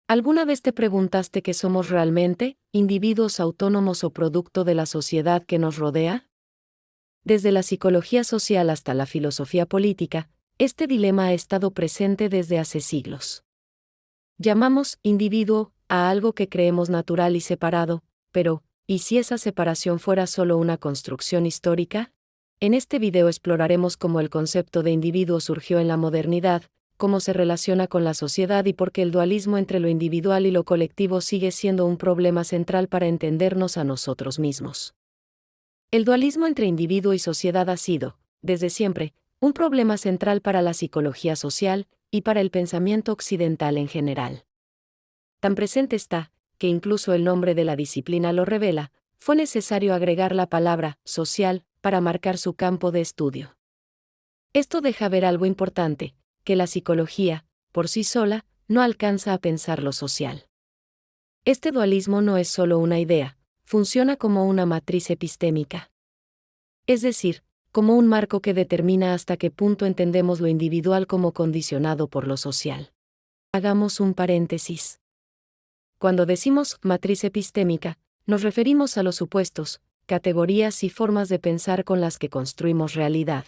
¿Alguna vez te preguntaste qué somos realmente, individuos autónomos o producto de la sociedad que nos rodea? Desde la psicología social hasta la filosofía política, este dilema ha estado presente desde hace siglos. Llamamos individuo a algo que creemos natural y separado, pero, ¿y si esa separación fuera solo una construcción histórica? En este video exploraremos cómo el concepto de individuo surgió en la modernidad, cómo se relaciona con la sociedad y por qué el dualismo entre lo individual y lo colectivo sigue siendo un problema central para entendernos a nosotros mismos. El dualismo entre individuo y sociedad ha sido, desde siempre, un problema central para la psicología social y para el pensamiento occidental en general. Tan presente está, que incluso el nombre de la disciplina lo revela, fue necesario agregar la palabra social para marcar su campo de estudio. Esto deja ver algo importante, que la psicología, por sí sola, no alcanza a pensar lo social. Este dualismo no es solo una idea, funciona como una matriz epistémica. Es decir, como un marco que determina hasta qué punto entendemos lo individual como condicionado por lo social. Hagamos un paréntesis. Cuando decimos matriz epistémica, nos referimos a los supuestos, categorías y formas de pensar con las que construimos realidad.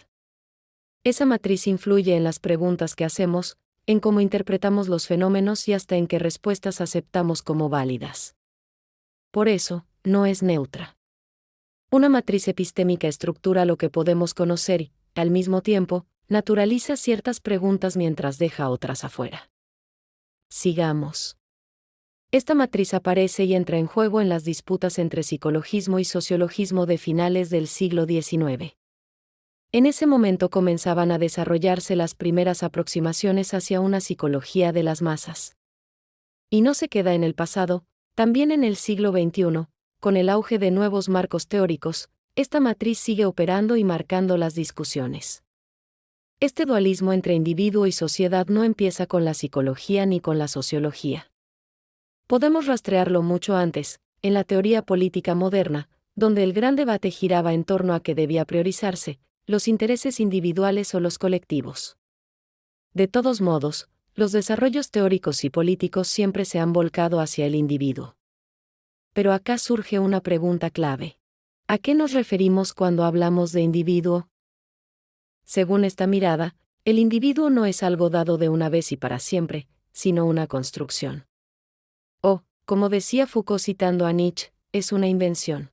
Esa matriz influye en las preguntas que hacemos, en cómo interpretamos los fenómenos y hasta en qué respuestas aceptamos como válidas. Por eso, no es neutra. Una matriz epistémica estructura lo que podemos conocer y, al mismo tiempo, naturaliza ciertas preguntas mientras deja otras afuera. Sigamos. Esta matriz aparece y entra en juego en las disputas entre psicologismo y sociologismo de finales del siglo XIX. En ese momento comenzaban a desarrollarse las primeras aproximaciones hacia una psicología de las masas. Y no se queda en el pasado, también en el siglo XXI, con el auge de nuevos marcos teóricos, esta matriz sigue operando y marcando las discusiones. Este dualismo entre individuo y sociedad no empieza con la psicología ni con la sociología. Podemos rastrearlo mucho antes, en la teoría política moderna, donde el gran debate giraba en torno a qué debía priorizarse, los intereses individuales o los colectivos. De todos modos, los desarrollos teóricos y políticos siempre se han volcado hacia el individuo. Pero acá surge una pregunta clave. ¿A qué nos referimos cuando hablamos de individuo? Según esta mirada, el individuo no es algo dado de una vez y para siempre, sino una construcción. O, como decía Foucault citando a Nietzsche, es una invención.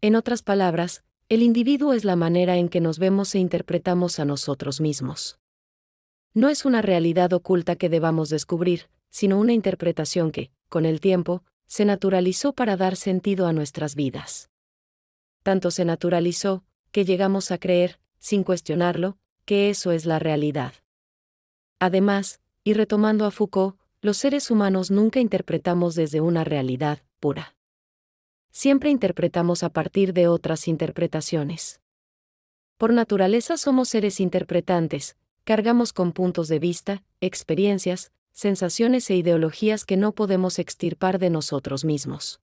En otras palabras, el individuo es la manera en que nos vemos e interpretamos a nosotros mismos. No es una realidad oculta que debamos descubrir, sino una interpretación que, con el tiempo, se naturalizó para dar sentido a nuestras vidas. Tanto se naturalizó, que llegamos a creer, sin cuestionarlo, que eso es la realidad. Además, y retomando a Foucault, los seres humanos nunca interpretamos desde una realidad pura. Siempre interpretamos a partir de otras interpretaciones. Por naturaleza somos seres interpretantes, cargamos con puntos de vista, experiencias, sensaciones e ideologías que no podemos extirpar de nosotros mismos.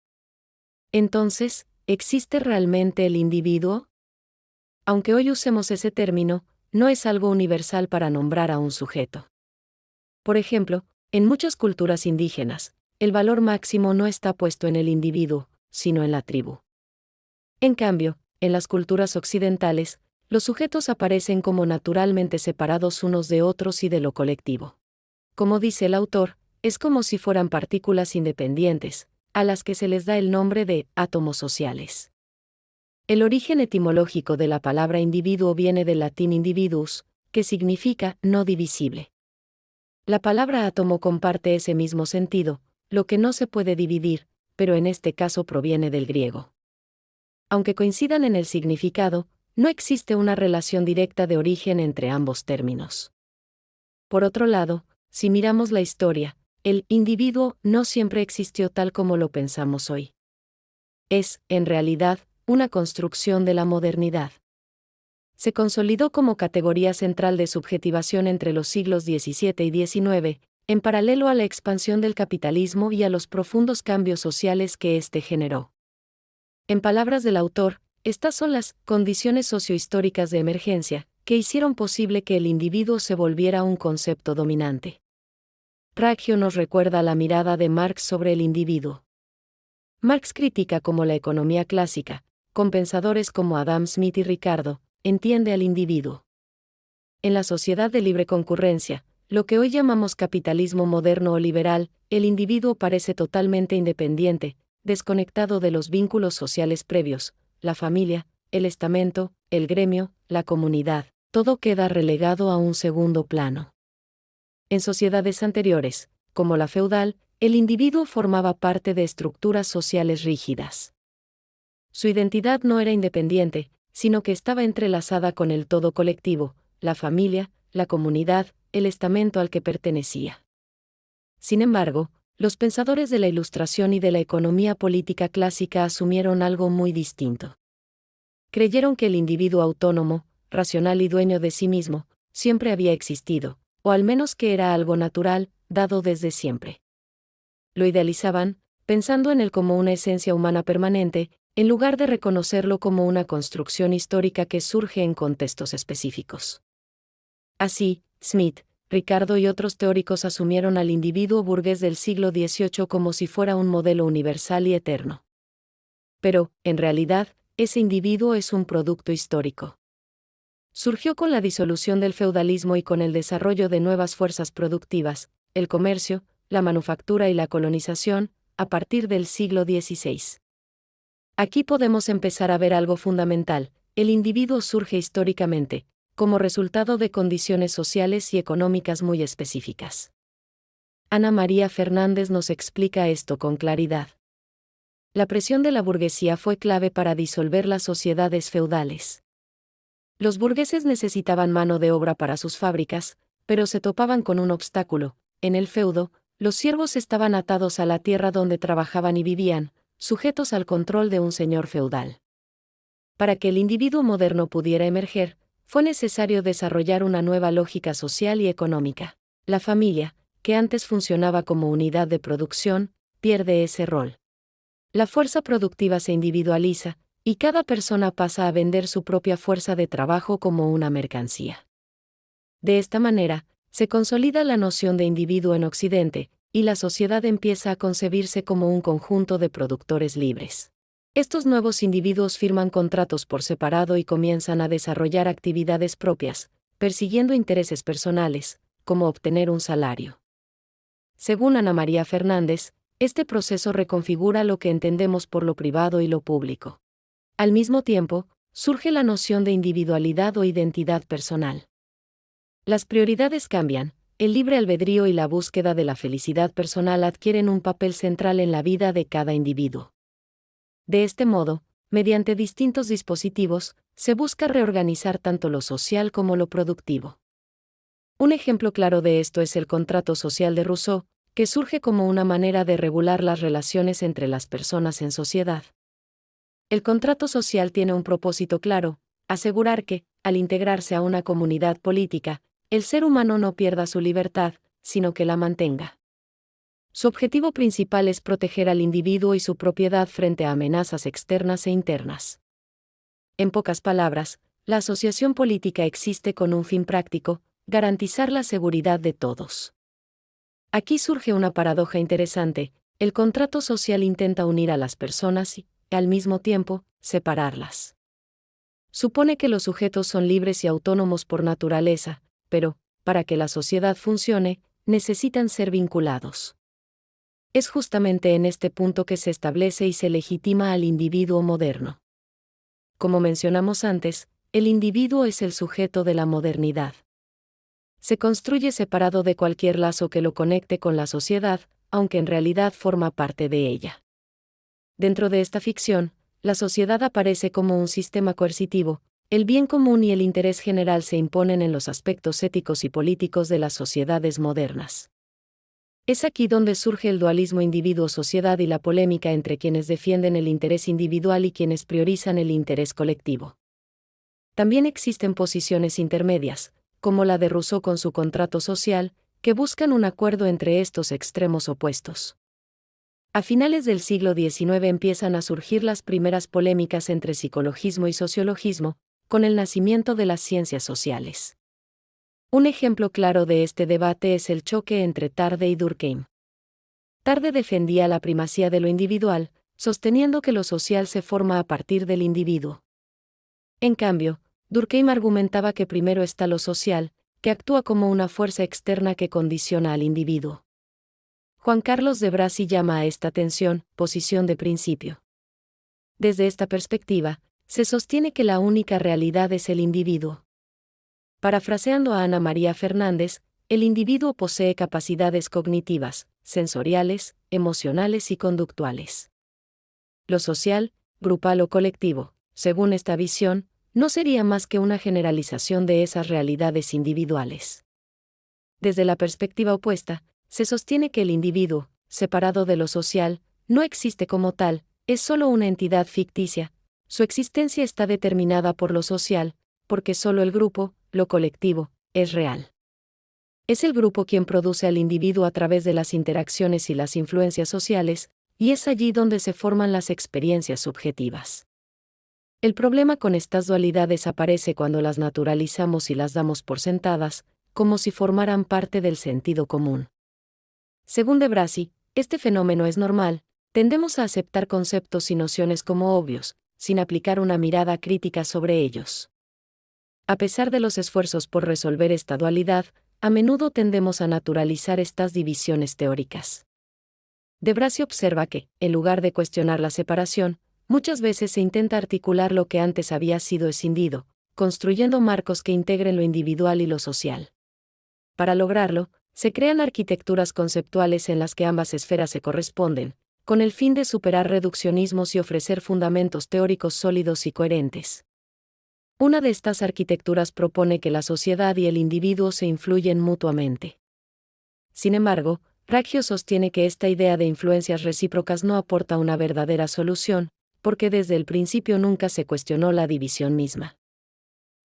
Entonces, ¿existe realmente el individuo? Aunque hoy usemos ese término, no es algo universal para nombrar a un sujeto. Por ejemplo, en muchas culturas indígenas, el valor máximo no está puesto en el individuo, sino en la tribu. En cambio, en las culturas occidentales, los sujetos aparecen como naturalmente separados unos de otros y de lo colectivo. Como dice el autor, es como si fueran partículas independientes, a las que se les da el nombre de átomos sociales. El origen etimológico de la palabra individuo viene del latín individuus, que significa no divisible. La palabra átomo comparte ese mismo sentido, lo que no se puede dividir, pero en este caso proviene del griego. Aunque coincidan en el significado, no existe una relación directa de origen entre ambos términos. Por otro lado, si miramos la historia, el individuo no siempre existió tal como lo pensamos hoy. Es, en realidad, una construcción de la modernidad. Se consolidó como categoría central de subjetivación entre los siglos XVII y XIX, en paralelo a la expansión del capitalismo y a los profundos cambios sociales que éste generó. En palabras del autor, estas son las condiciones sociohistóricas de emergencia, que hicieron posible que el individuo se volviera un concepto dominante. Raggio nos recuerda la mirada de Marx sobre el individuo. Marx critica cómo la economía clásica, con pensadores como Adam Smith y Ricardo, entiende al individuo. En la sociedad de libre concurrencia, lo que hoy llamamos capitalismo moderno o liberal, el individuo parece totalmente independiente, desconectado de los vínculos sociales previos, la familia, el estamento, el gremio, la comunidad, todo queda relegado a un segundo plano. En sociedades anteriores, como la feudal, el individuo formaba parte de estructuras sociales rígidas. Su identidad no era independiente, sino que estaba entrelazada con el todo colectivo, la familia, la comunidad, el estamento al que pertenecía. Sin embargo, los pensadores de la Ilustración y de la economía política clásica asumieron algo muy distinto. Creyeron que el individuo autónomo, racional y dueño de sí mismo, siempre había existido, o al menos que era algo natural, dado desde siempre. Lo idealizaban, pensando en él como una esencia humana permanente, en lugar de reconocerlo como una construcción histórica que surge en contextos específicos. Así, Smith, Ricardo y otros teóricos asumieron al individuo burgués del siglo XVIII como si fuera un modelo universal y eterno. Pero, en realidad, ese individuo es un producto histórico. Surgió con la disolución del feudalismo y con el desarrollo de nuevas fuerzas productivas, el comercio, la manufactura y la colonización, a partir del siglo XVI. Aquí podemos empezar a ver algo fundamental: el individuo surge históricamente, como resultado de condiciones sociales y económicas muy específicas. Ana María Fernández nos explica esto con claridad. La presión de la burguesía fue clave para disolver las sociedades feudales. Los burgueses necesitaban mano de obra para sus fábricas, pero se topaban con un obstáculo: en el feudo, los siervos estaban atados a la tierra donde trabajaban y vivían, sujetos al control de un señor feudal. Para que el individuo moderno pudiera emerger, fue necesario desarrollar una nueva lógica social y económica. La familia, que antes funcionaba como unidad de producción, pierde ese rol. La fuerza productiva se individualiza, y cada persona pasa a vender su propia fuerza de trabajo como una mercancía. De esta manera, se consolida la noción de individuo en Occidente, y la sociedad empieza a concebirse como un conjunto de productores libres. Estos nuevos individuos firman contratos por separado y comienzan a desarrollar actividades propias, persiguiendo intereses personales, como obtener un salario. Según Ana María Fernández, este proceso reconfigura lo que entendemos por lo privado y lo público. Al mismo tiempo, surge la noción de individualidad o identidad personal. Las prioridades cambian, el libre albedrío y la búsqueda de la felicidad personal adquieren un papel central en la vida de cada individuo. De este modo, mediante distintos dispositivos, se busca reorganizar tanto lo social como lo productivo. Un ejemplo claro de esto es el contrato social de Rousseau, que surge como una manera de regular las relaciones entre las personas en sociedad. El contrato social tiene un propósito claro: asegurar que, al integrarse a una comunidad política, el ser humano no pierda su libertad, sino que la mantenga. Su objetivo principal es proteger al individuo y su propiedad frente a amenazas externas e internas. En pocas palabras, la asociación política existe con un fin práctico: garantizar la seguridad de todos. Aquí surge una paradoja interesante: el contrato social intenta unir a las personas y, al mismo tiempo, separarlas. Supone que los sujetos son libres y autónomos por naturaleza, pero, para que la sociedad funcione, necesitan ser vinculados. Es justamente en este punto que se establece y se legitima al individuo moderno. Como mencionamos antes, el individuo es el sujeto de la modernidad. Se construye separado de cualquier lazo que lo conecte con la sociedad, aunque en realidad forma parte de ella. Dentro de esta ficción, la sociedad aparece como un sistema coercitivo: el bien común y el interés general se imponen en los aspectos éticos y políticos de las sociedades modernas. Es aquí donde surge el dualismo individuo-sociedad y la polémica entre quienes defienden el interés individual y quienes priorizan el interés colectivo. También existen posiciones intermedias, como la de Rousseau con su contrato social, que buscan un acuerdo entre estos extremos opuestos. A finales del siglo XIX empiezan a surgir las primeras polémicas entre psicologismo y sociologismo, con el nacimiento de las ciencias sociales. Un ejemplo claro de este debate es el choque entre Tarde y Durkheim. Tarde defendía la primacía de lo individual, sosteniendo que lo social se forma a partir del individuo. En cambio, Durkheim argumentaba que primero está lo social, que actúa como una fuerza externa que condiciona al individuo. Juan Carlos de Brasi llama a esta tensión posición de principio. Desde esta perspectiva, se sostiene que la única realidad es el individuo. Parafraseando a Ana María Fernández, el individuo posee capacidades cognitivas, sensoriales, emocionales y conductuales. Lo social, grupal o colectivo, según esta visión, no sería más que una generalización de esas realidades individuales. Desde la perspectiva opuesta, se sostiene que el individuo, separado de lo social, no existe como tal, es solo una entidad ficticia, su existencia está determinada por lo social, porque solo el grupo, lo colectivo, es real. Es el grupo quien produce al individuo a través de las interacciones y las influencias sociales, y es allí donde se forman las experiencias subjetivas. El problema con estas dualidades aparece cuando las naturalizamos y las damos por sentadas, como si formaran parte del sentido común. Según de Brasi, este fenómeno es normal, tendemos a aceptar conceptos y nociones como obvios, sin aplicar una mirada crítica sobre ellos. A pesar de los esfuerzos por resolver esta dualidad, a menudo tendemos a naturalizar estas divisiones teóricas. De Brasi observa que, en lugar de cuestionar la separación, muchas veces se intenta articular lo que antes había sido escindido, construyendo marcos que integren lo individual y lo social. Para lograrlo, se crean arquitecturas conceptuales en las que ambas esferas se corresponden, con el fin de superar reduccionismos y ofrecer fundamentos teóricos sólidos y coherentes. Una de estas arquitecturas propone que la sociedad y el individuo se influyen mutuamente. Sin embargo, Raggio sostiene que esta idea de influencias recíprocas no aporta una verdadera solución, porque desde el principio nunca se cuestionó la división misma.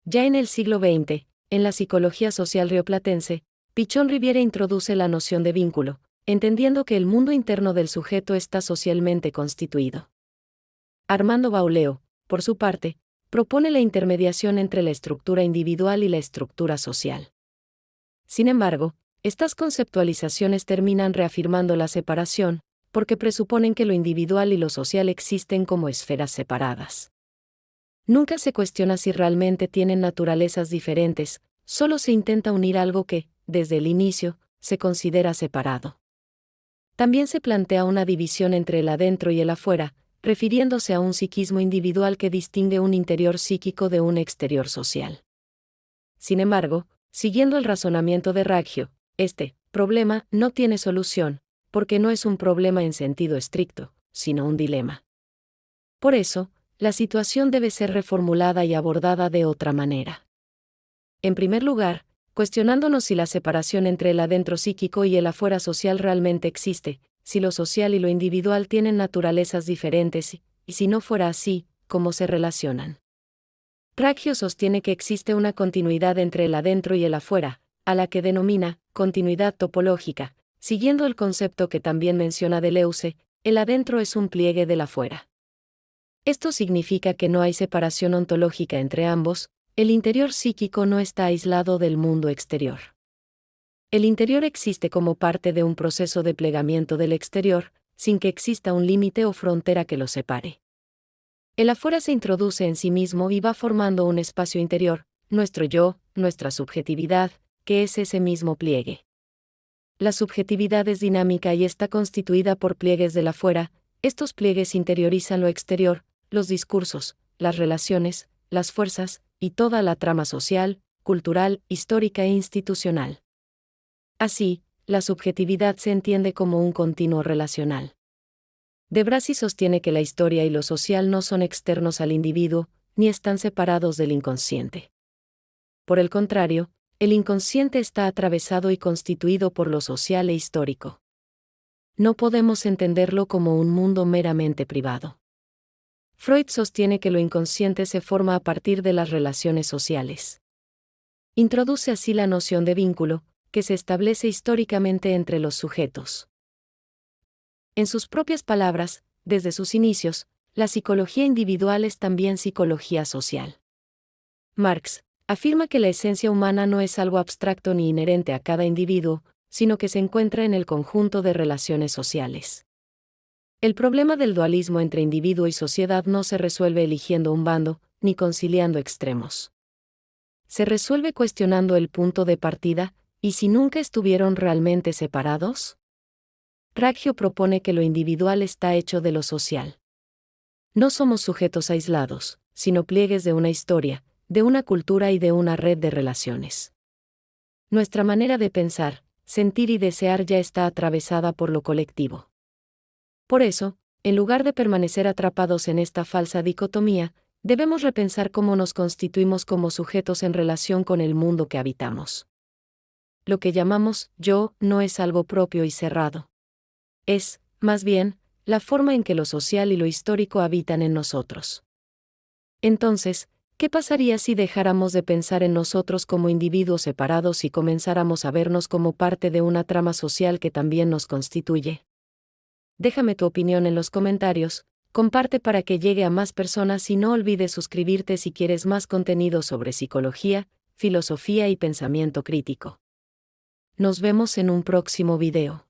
Ya en el siglo XX, en la psicología social rioplatense, Pichón Riviere introduce la noción de vínculo, entendiendo que el mundo interno del sujeto está socialmente constituido. Armando Bauleo, por su parte, propone la intermediación entre la estructura individual y la estructura social. Sin embargo, estas conceptualizaciones terminan reafirmando la separación, porque presuponen que lo individual y lo social existen como esferas separadas. Nunca se cuestiona si realmente tienen naturalezas diferentes, solo se intenta unir algo que, desde el inicio, se considera separado. También se plantea una división entre el adentro y el afuera, refiriéndose a un psiquismo individual que distingue un interior psíquico de un exterior social. Sin embargo, siguiendo el razonamiento de Raggio, este problema no tiene solución, porque no es un problema en sentido estricto, sino un dilema. Por eso, la situación debe ser reformulada y abordada de otra manera. En primer lugar, cuestionándonos si la separación entre el adentro psíquico y el afuera social realmente existe, si lo social y lo individual tienen naturalezas diferentes y si no fuera así, ¿cómo se relacionan? Raggio sostiene que existe una continuidad entre el adentro y el afuera, a la que denomina continuidad topológica, siguiendo el concepto que también menciona Deleuze, el adentro es un pliegue del afuera. Esto significa que no hay separación ontológica entre ambos, el interior psíquico no está aislado del mundo exterior. El interior existe como parte de un proceso de plegamiento del exterior, sin que exista un límite o frontera que lo separe. El afuera se introduce en sí mismo y va formando un espacio interior, nuestro yo, nuestra subjetividad, que es ese mismo pliegue. La subjetividad es dinámica y está constituida por pliegues del afuera, estos pliegues interiorizan lo exterior, los discursos, las relaciones, las fuerzas, y toda la trama social, cultural, histórica e institucional. Así, la subjetividad se entiende como un continuo relacional. De Brasi sostiene que la historia y lo social no son externos al individuo, ni están separados del inconsciente. Por el contrario, el inconsciente está atravesado y constituido por lo social e histórico. No podemos entenderlo como un mundo meramente privado. Freud sostiene que lo inconsciente se forma a partir de las relaciones sociales. Introduce así la noción de vínculo, que se establece históricamente entre los sujetos. En sus propias palabras, desde sus inicios, la psicología individual es también psicología social. Marx, Afirma que la esencia humana no es algo abstracto ni inherente a cada individuo, sino que se encuentra en el conjunto de relaciones sociales. El problema del dualismo entre individuo y sociedad no se resuelve eligiendo un bando, ni conciliando extremos. Se resuelve cuestionando el punto de partida, ¿y si nunca estuvieron realmente separados? Raggio propone que lo individual está hecho de lo social. No somos sujetos aislados, sino pliegues de una historia, de una cultura y de una red de relaciones. Nuestra manera de pensar, sentir y desear ya está atravesada por lo colectivo. Por eso, en lugar de permanecer atrapados en esta falsa dicotomía, debemos repensar cómo nos constituimos como sujetos en relación con el mundo que habitamos. Lo que llamamos yo no es algo propio y cerrado. Es, más bien, la forma en que lo social y lo histórico habitan en nosotros. Entonces, ¿qué pasaría si dejáramos de pensar en nosotros como individuos separados y comenzáramos a vernos como parte de una trama social que también nos constituye? Déjame tu opinión en los comentarios, comparte para que llegue a más personas y no olvides suscribirte si quieres más contenido sobre psicología, filosofía y pensamiento crítico. Nos vemos en un próximo video.